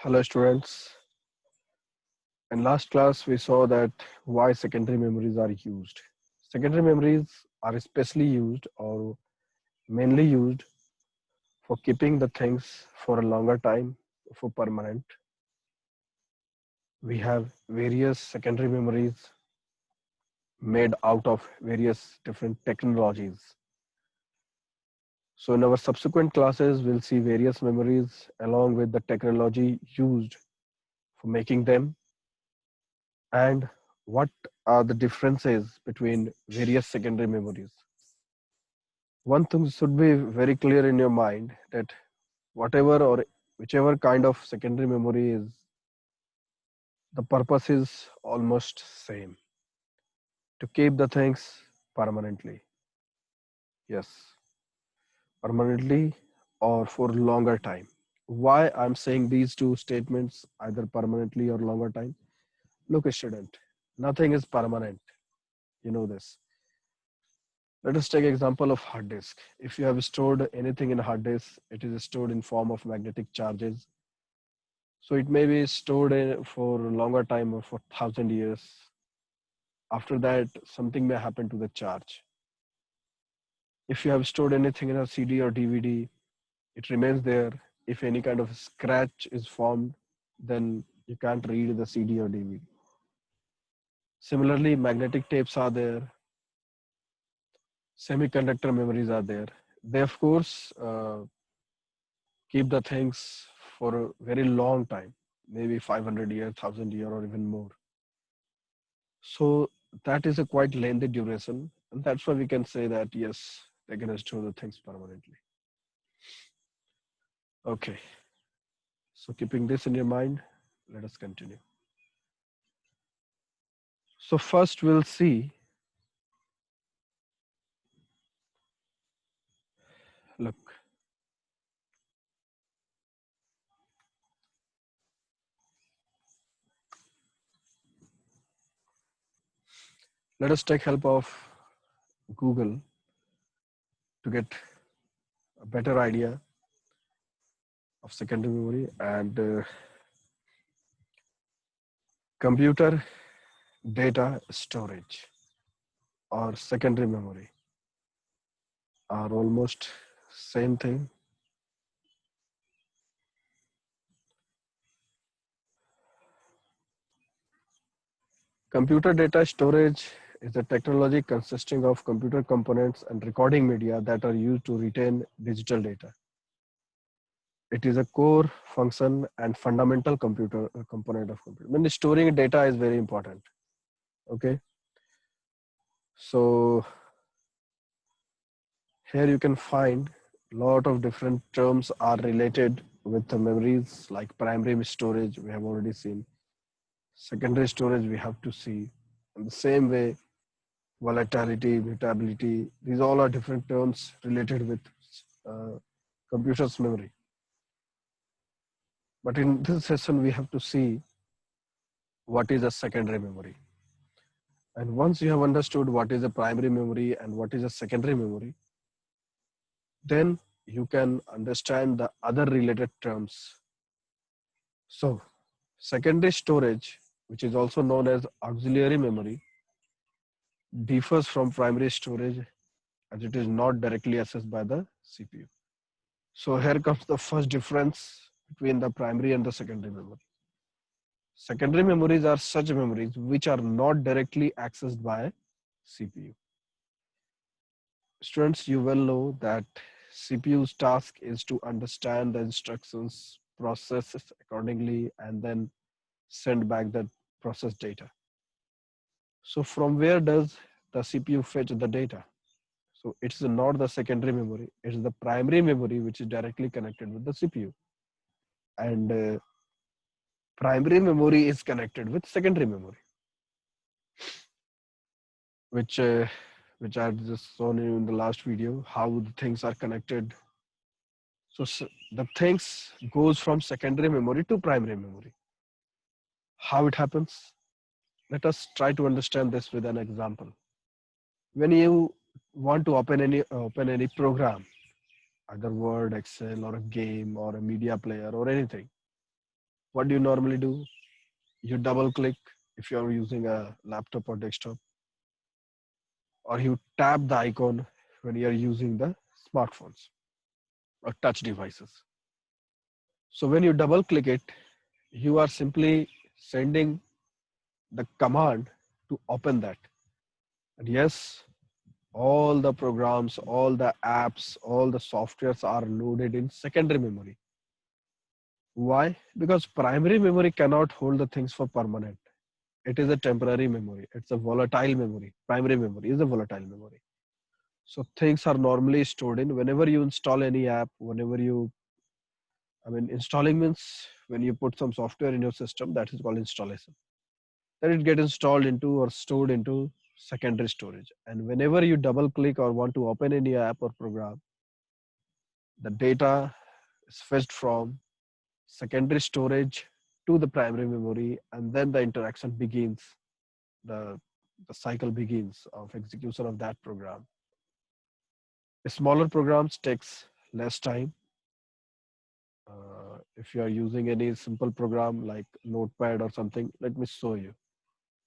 Hello students. In last class we saw that why secondary memories are used. Secondary memories are especially used or mainly used for keeping the things for a longer time, for permanent. We have various secondary memories made out of various different technologies. So in our subsequent classes we'll see various memories along with the technology used for making them and what are the differences between various secondary memories. One thing should be very clear in your mind that whatever or whichever kind of secondary memory is, the purpose is almost same, to keep the things permanently. Yes, permanently or for longer time. Why I'm saying these two statements, either permanently or longer time? Look, student, nothing is permanent. You know this. Let us take example of hard disk. If you have stored anything in a hard disk, it is stored in form of magnetic charges. So it may be stored for a longer time or for 1,000 years. After that, something may happen to the charge. If you have stored anything in a CD or DVD, it remains there. If any kind of scratch is formed, then you can't read the CD or DVD. Similarly, magnetic tapes are there. Semiconductor memories are there. They, of course, keep the things for a very long time, maybe 500 years, 1,000 years, or even more. So that is a quite lengthy duration. And that's why we can say that, yes, they can store the things permanently. Okay. So keeping this in your mind, let us continue. So first we'll see, look, let us take help of Google to get a better idea of secondary memory and computer data storage or secondary memory are almost same thing. Computer data storage is a technology consisting of computer components and recording media that are used to retain digital data. It is a core function and fundamental computer component of computer. When storing data is very important. Okay, so here you can find a lot of different terms are related with the memories, like primary storage we have already seen, secondary storage we have to see. In the same way, volatility, mutability, these all are different terms related with computer's memory. But in this session, we have to see what is a secondary memory. And once you have understood what is a primary memory and what is a secondary memory, then you can understand the other related terms. So secondary storage, which is also known as auxiliary memory, differs from primary storage as it is not directly accessed by the CPU. So here comes the first difference between the primary and the secondary memory. Secondary memories are such memories which are not directly accessed by CPU. Students, you well know that CPU's task is to understand the instructions, process it accordingly, and then send back the processed data. So from where does the CPU fetch the data? So it's not the secondary memory, it's the primary memory which is directly connected with the CPU. And primary memory is connected with secondary memory, which which I just shown you in the last video, how the things are connected. So the things goes from secondary memory to primary memory. How it happens? Let us try to understand this with an example. When you want to open any program, either Word, Excel, or a game, or a media player, or anything, What do you normally do? You double click if you're using a laptop or desktop, or you tap the icon when you're using the smartphones or touch devices. So when you double click it, you are simply sending the command to open that. And yes, all the programs, all the apps, all the softwares are loaded in secondary memory. Why? Because primary memory cannot hold the things for permanent. It is a temporary memory. It's a volatile memory. Primary memory is a volatile memory. So things are normally stored in whenever you install any app, whenever you, I mean, installing means when you put some software in your system, that is called installation. Then it gets installed into or stored into secondary storage. And whenever you double click or want to open any app or program, the data is fetched from secondary storage to the primary memory, and then the interaction begins. The, the cycle begins of execution of that program. Smaller programs takes less time. If you are using any simple program like Notepad or something, let me show you.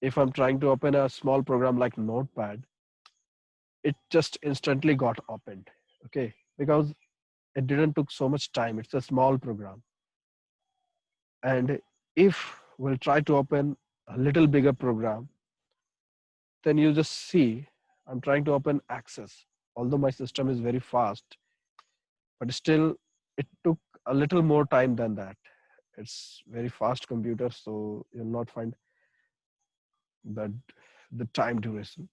If I'm trying to open a small program like Notepad, it just instantly got opened. Okay, because it didn't took so much time. It's a small program. And if we'll try to open a little bigger program, then you just see I'm trying to open Access. Although my system is very fast, but still it took a little more time than that. It's very fast computer, so you'll not find that the time duration.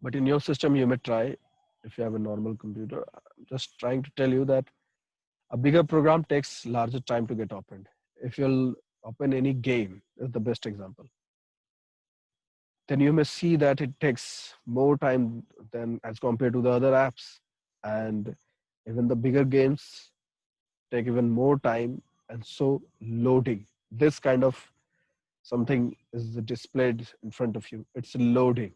But in your system, you may try if you have a normal computer. I'm just trying to tell you that a bigger program takes larger time to get opened. If you'll open any game, is the best example, then you may see that it takes more time than as compared to the other apps. And even the bigger games take even more time. And so loading, this kind of something is displayed in front of you. It's loading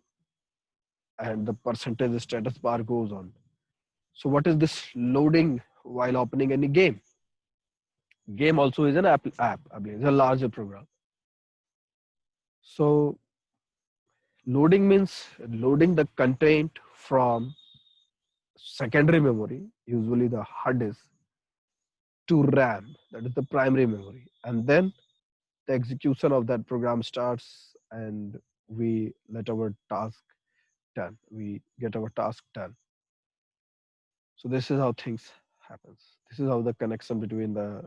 and the percentage status bar goes on. So what is this loading while opening any game? Game also is an app, I believe, it's a larger program. So loading means loading the content from secondary memory, usually the hard disk, to RAM, that is the primary memory. And then the execution of that program starts and we let our task done. We get our task done. So this is how things happens. This is how the connection between the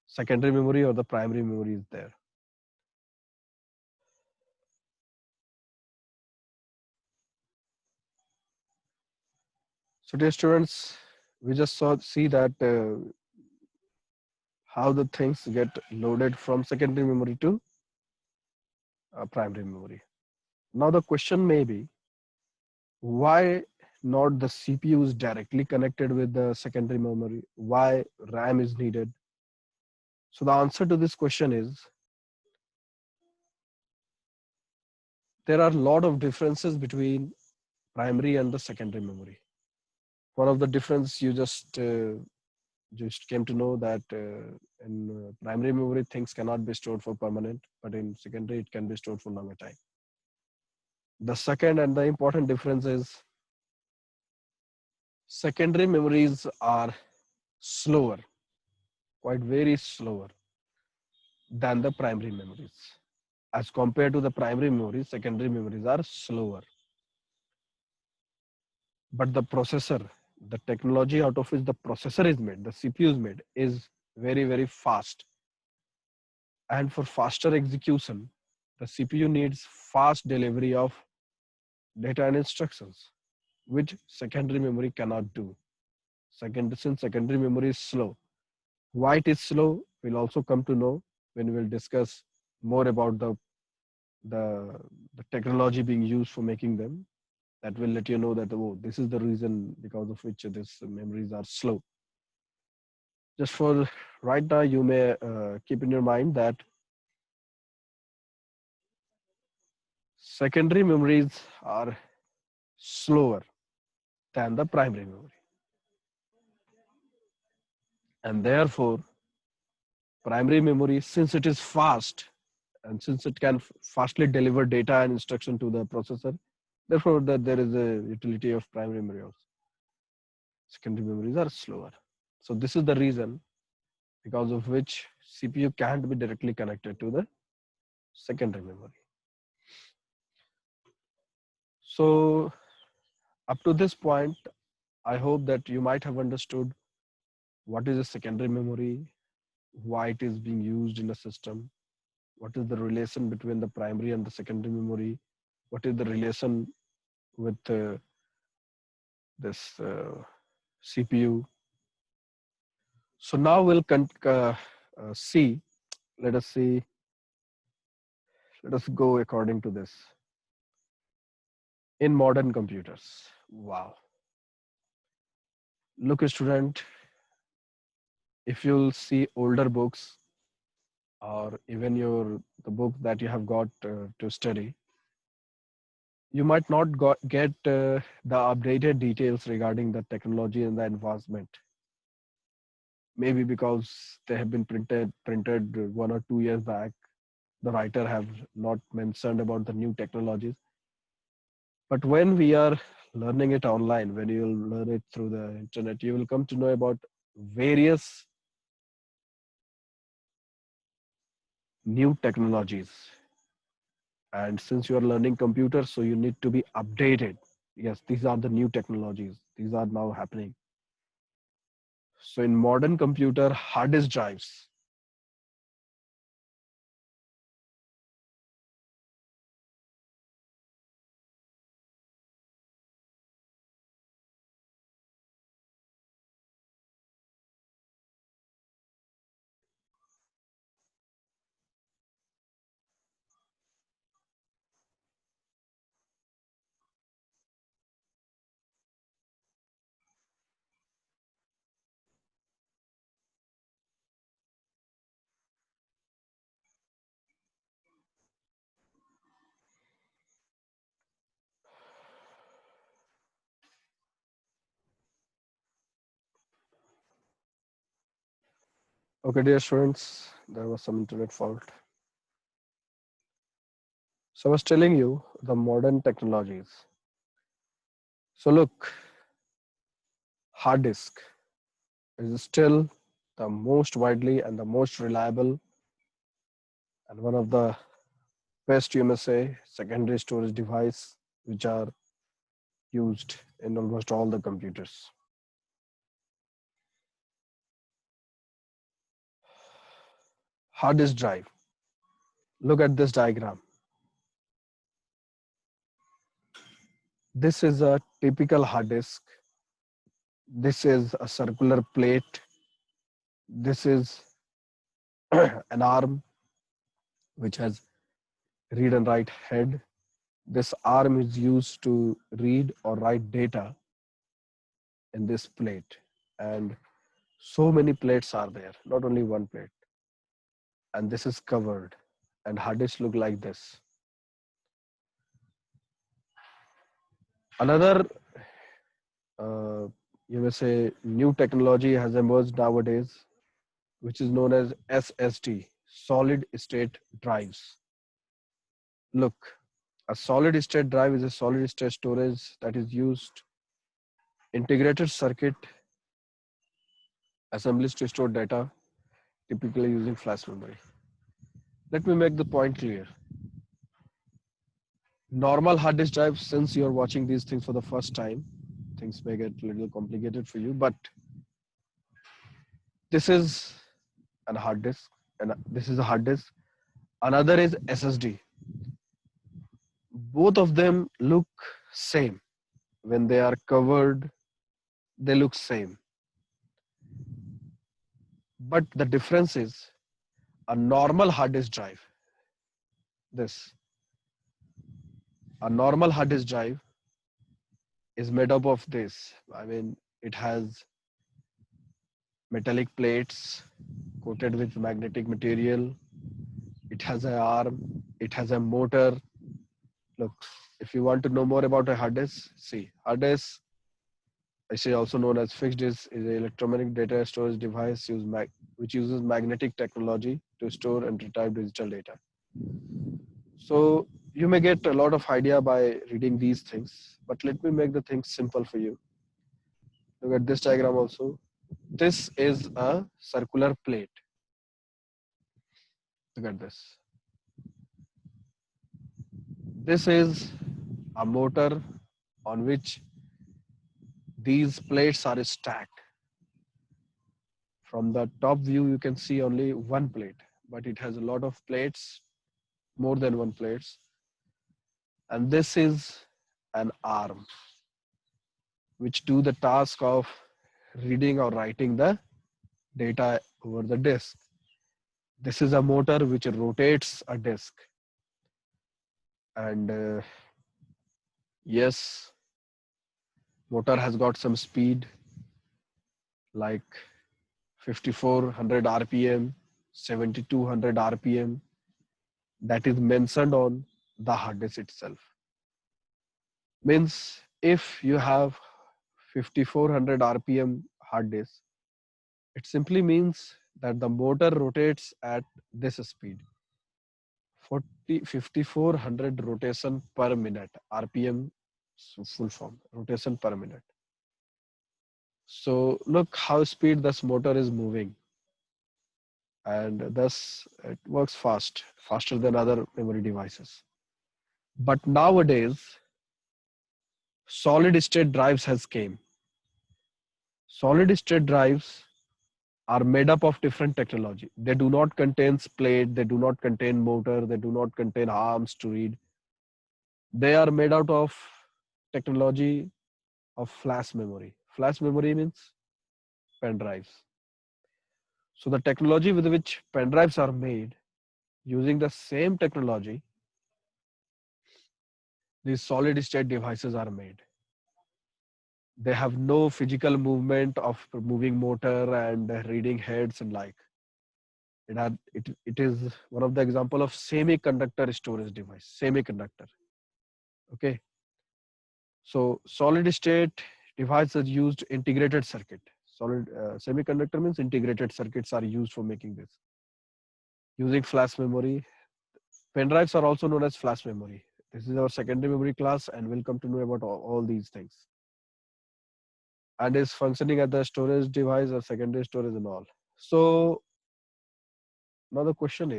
secondary memory or the primary memory is there. So dear students, we just see that how the things get loaded from secondary memory to primary memory. Now the question may be, why not the CPU is directly connected with the secondary memory? Why RAM is needed? So the answer to this question is, there are a lot of differences between primary and the secondary memory. One of the difference you just came to know that in primary memory things cannot be stored for permanent, but in secondary it can be stored for longer time. The second and the important difference is secondary memories are slower, quite very slower than the primary memories. As compared to the primary memories, secondary memories are slower. But the processor, the technology out of which the processor is made, the CPU is made, is very, very fast. And for faster execution, the CPU needs fast delivery of data and instructions, which secondary memory cannot do. Since secondary memory is slow. Why it is slow, we'll also come to know when we'll discuss more about the, the technology being used for making them. That will let you know that, oh, this is the reason because of which these memories are slow. Just for right now, you may keep in your mind that secondary memories are slower than the primary memory. And therefore, primary memory, since it is fast and since it can fastly deliver data and instruction to the processor, therefore that there is a utility of primary memory also. Secondary memories are slower. So this is the reason because of which CPU can't be directly connected to the secondary memory. So up to this point, I hope that you might have understood what is a secondary memory, why it is being used in a system, what is the relation between the primary and the secondary memory, what is the relation with this CPU. So now we'll see, let us see, let us go according to this. In modern computers, wow. Look, student, if you'll see older books or even the book that you have got to study, you might not get the updated details regarding the technology and the advancement. Maybe because they have been printed 1 or 2 years back. The writer have not mentioned about the new technologies. But when we are learning it online, when you will learn it through the internet, you will come to know about various new technologies. And since you are learning computers, so you need to be updated. Yes, these are the new technologies. These are now happening. So in modern computer, hard disk drives. Okay, dear students, there was some internet fault. So I was telling you the modern technologies. So look, hard disk is still the most widely and the most reliable and one of the best, you may say, secondary storage device which are used in almost all the computers. Hard disk drive. Look at this diagram. This is a typical hard disk. This is a circular plate. This is an arm which has read and write head. This arm is used to read or write data in this plate. And so many plates are there, not only one plate. And this is covered. And hard disks look like this. Another, you may say, new technology has emerged nowadays, which is known as SSD, solid state drives. Look, a solid state drive is a solid state storage that is used integrated circuit assemblies to store data, typically using flash memory. Let me make the point clear. Normal hard disk drive, since you're watching these things for the first time, things may get a little complicated for you, but this is a hard disk and this is a hard disk. Another is SSD. Both of them look same. When they are covered, they look same. But the difference is a normal hard disk drive. A normal hard disk drive is made up of this. I mean, it has metallic plates coated with magnetic material. It has an arm. It has a motor. Look, if you want to know more about a hard disk, see, hard disk, I say also known as fixed disk, is an electromagnetic data storage device used which uses magnetic technology to store and retrieve digital data. So you may get a lot of idea by reading these things, but let me make the things simple for you. Look at this diagram also. This is a circular plate. Look at this. This is a motor on which these plates are stacked. From the top view, you can see only one plate, but it has a lot of plates, more than one plates. And this is an arm, which do the task of reading or writing the data over the disk. This is a motor which rotates a disk. And yes, motor has got some speed like 5400 RPM, 7200 RPM, that is mentioned on the hard disk itself. Means if you have 5400 RPM hard disk, it simply means that the motor rotates at this speed, 5400 rotation per minute, RPM, so full form, rotation per minute. So look how speed this motor is moving, and thus it works faster than other memory devices. But nowadays, solid state drives has came. Solid state drives are made up of different technology. They do not contain plate, they do not contain motor, they do not contain arms to read. They are made out of technology of flash memory. Flash memory means pen drives. So the technology with which pen drives are made, using the same technology, these solid state devices are made. They have no physical movement of moving motor and reading heads and like. It is one of the example of semiconductor storage device, semiconductor. Okay. So solid state devices used integrated circuit. Solid semiconductor means integrated circuits are used for making this. Using flash memory, pen drives are also known as flash memory. This is our secondary memory class, and we'll come to know about all these things. And is functioning as the storage device or secondary storage and all. So now the question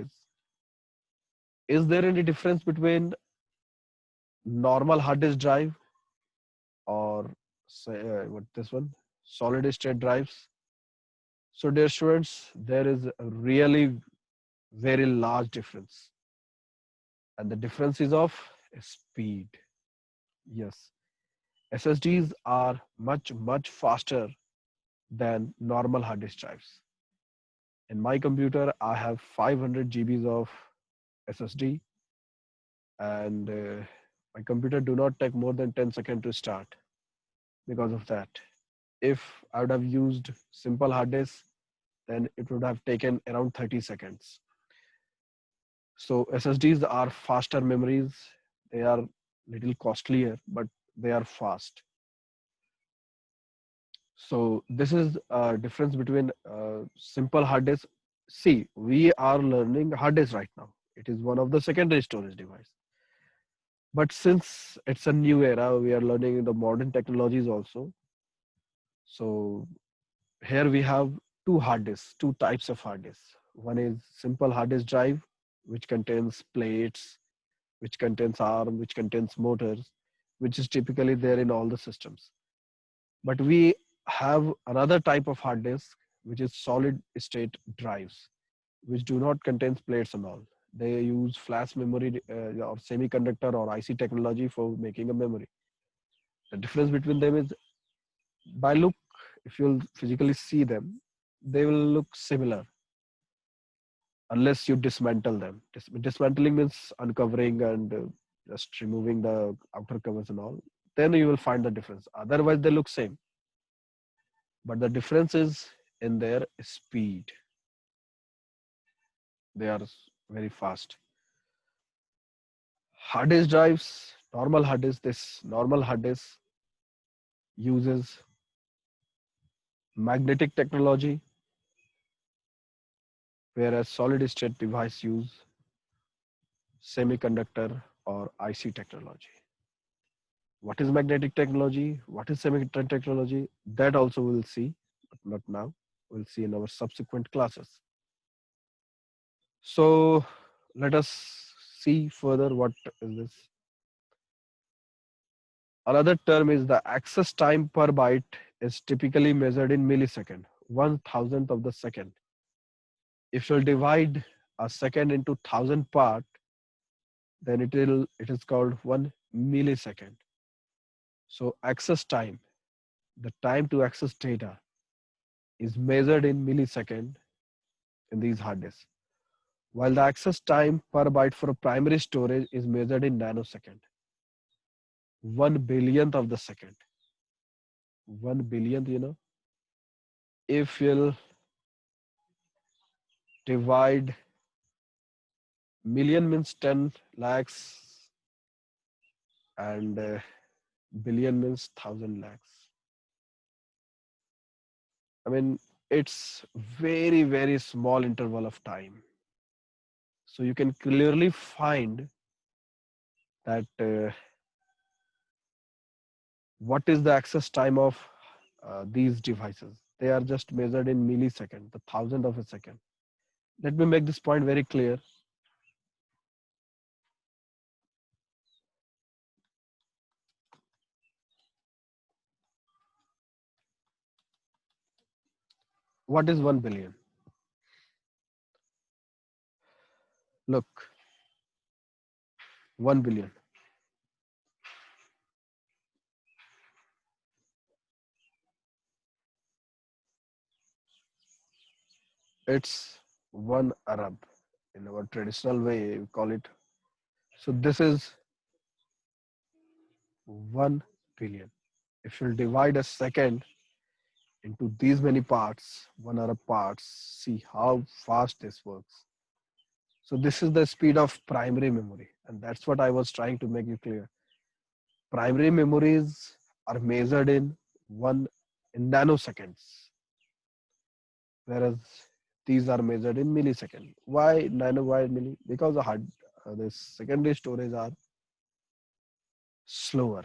is there any difference between normal hard disk drive or say what this one, solid state drives? So dear students, there is a really very large difference, and the difference is of speed. Yes, SSDs are much faster than normal hard disk drives. In my computer, I have 500 GBs of SSD, and my computer do not take more than 10 seconds to start because of that. If I would have used simple hard disk, then it would have taken around 30 seconds. So SSDs are faster memories. They are little costlier, but they are fast. So this is a difference between simple hard disk. See, we are learning hard disk right now. It is one of the secondary storage device. But since it's a new era, we are learning the modern technologies also. So here we have two hard disks, two types of hard disks. One is simple hard disk drive, which contains plates, which contains ARM, which contains motors, which is typically there in all the systems. But we have another type of hard disk, which is solid state drives, which do not contain plates and all. They use flash memory or semiconductor or IC technology for making a memory. The difference between them is by look, if you'll physically see them, they will look similar unless you dismantle them. Dismantling means uncovering and just removing the outer covers and all. Then you will find the difference. Otherwise, they look same. But the difference is in their speed. They are very fast. Hard disk drives, normal hard disk, this normal hard disk uses magnetic technology whereas solid state device use semiconductor or IC technology. What is magnetic technology? What is semiconductor technology? That also we'll see, but not now. We'll see in our subsequent classes. So let us see further what is this. Another term is the access time per byte is typically measured in millisecond, 1,000th of the second. If you'll divide a second into 1,000 part, then it is called 1 millisecond. So access time, the time to access data, is measured in millisecond in these hard disks, while the access time per byte for primary storage is measured in nanosecond, 1 billionth of the second. 1 billionth, if you'll divide million means 10 lakhs and billion means 1,000 lakhs. I mean, it's very, very small interval of time. So you can clearly find that what is the access time of these devices. They are just measured in millisecond, the thousandth of a second. Let me make this point very clear. What is 1 billion? Look, 1 billion. It's 1 Arab. In our traditional way, we call it. So this is 1 billion. If you divide a second into these many parts, 1 Arab parts, see how fast this works. So this is the speed of primary memory. And that's what I was trying to make you clear. Primary memories are measured in nanoseconds, whereas these are measured in milliseconds. Why nano? Why milli? Because the secondary storage are slower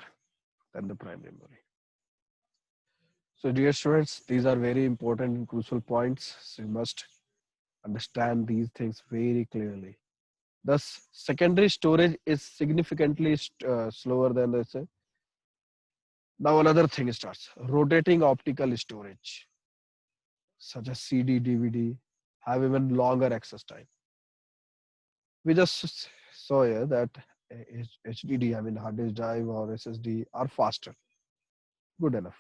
than the primary memory. So, dear students, these are very important and crucial points. So you must understand these things very clearly. Thus, secondary storage is significantly slower than this. Now, another thing starts: rotating optical storage, such as CD, DVD, have even longer access time. We just saw here that HDD, I mean hard disk drive or SSD, are faster. Good enough.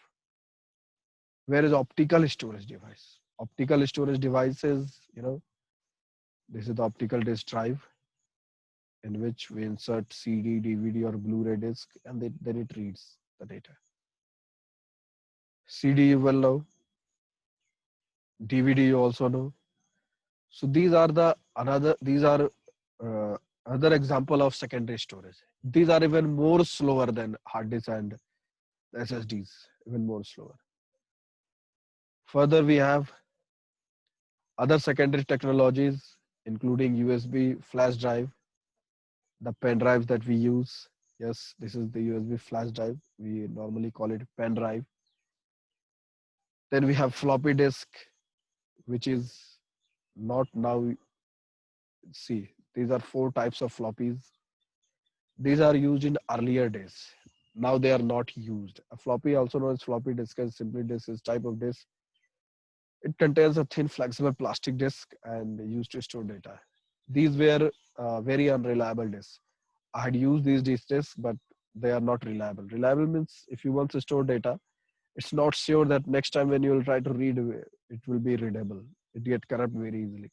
Where is optical storage device? Optical storage devices, this is the optical disk drive in which we insert CD, DVD, or Blu-ray disc, and then it reads the data. CD you will know, DVD you also know. So these are another example of secondary storage. These are even more slower than hard disk and SSDs, even more slower. Further, we have other secondary technologies, including USB flash drive, the pen drives that we use. Yes, this is the USB flash drive. We normally call it pen drive. Then we have floppy disk, which is not now. See, these are 4 types of floppies. These are used in earlier days. Now they are not used. A floppy, also known as floppy disk, is simply disk is type of disk. It contains a thin, flexible plastic disk and used to store data. These were very unreliable disks. I had used these disks, but they are not reliable. Reliable means if you want to store data, it's not sure that next time when you will try to read, it will be readable. It get corrupt very easily.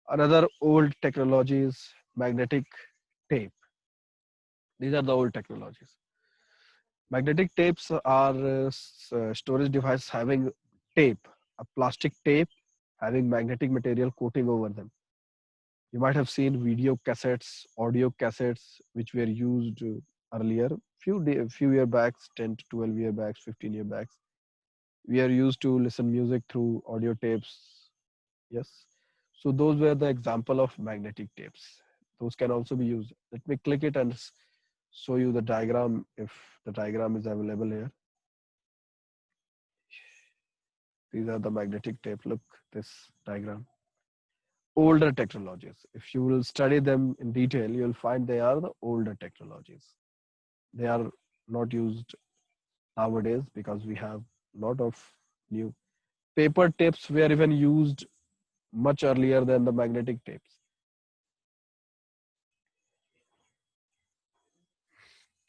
Another old technology is magnetic tape. These are the old technologies. Magnetic tapes are storage device having tape, a plastic tape having magnetic material coating over them. You might have seen video cassettes, audio cassettes, which were used earlier, few year backs, 10 to 12 year backs, 15-year backs. We are used to listen music through audio tapes. Yes. So those were the example of magnetic tapes. Those can also be used. Let me click it and show you the diagram if the diagram is available here. These are the magnetic tape. Look, this diagram. Older technologies. If you will study them in detail, you'll find they are the older technologies. They are not used nowadays because we have a lot of new paper tapes were even used much earlier than the magnetic tapes.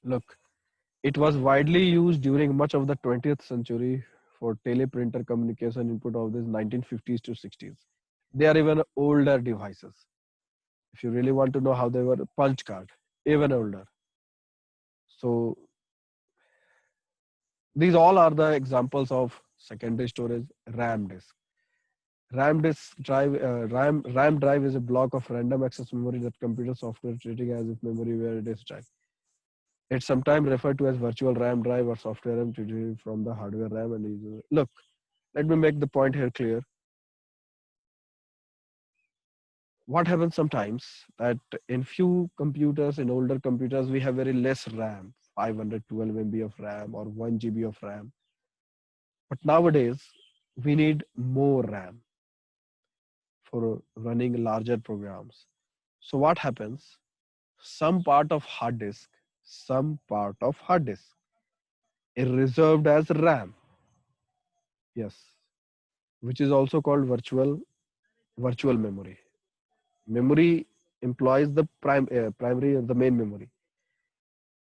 Look, it was widely used during much of the 20th century for teleprinter communication input of this 1950s to 60s. They are even older devices. If you really want to know how they were, punch card, even older. So these all are the examples of secondary storage. RAM disk. RAM drive is a block of random access memory that computer software treating as if memory where it is drive. It's sometimes referred to as virtual RAM drive or software RAM treated from the hardware RAM and user. Look, let me make the point here clear. What happens sometimes that in few computers, in older computers, we have very less RAM, 512 MB of RAM or 1 GB of RAM. But nowadays, we need more RAM for running larger programs. So what happens? Some part of hard disk is reserved as RAM. Yes, which is also called virtual memory. Memory employs the primary and the main memory.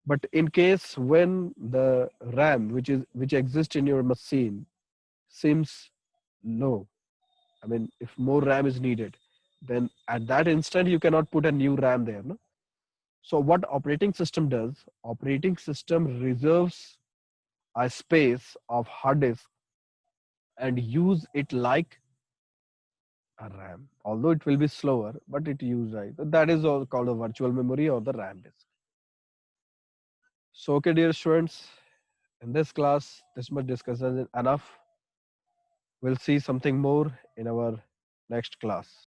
But in case when the RAM which exists in your machine seems low, I mean if more RAM is needed, then at that instant you cannot put a new RAM there. No? So what operating system does? Operating system reserves a space of hard disk and use it like a RAM. Although it will be slower, but it use right. That is all called a virtual memory or the RAM disk. So okay, dear students, in this class, this much discussion is enough. We'll see something more in our next class.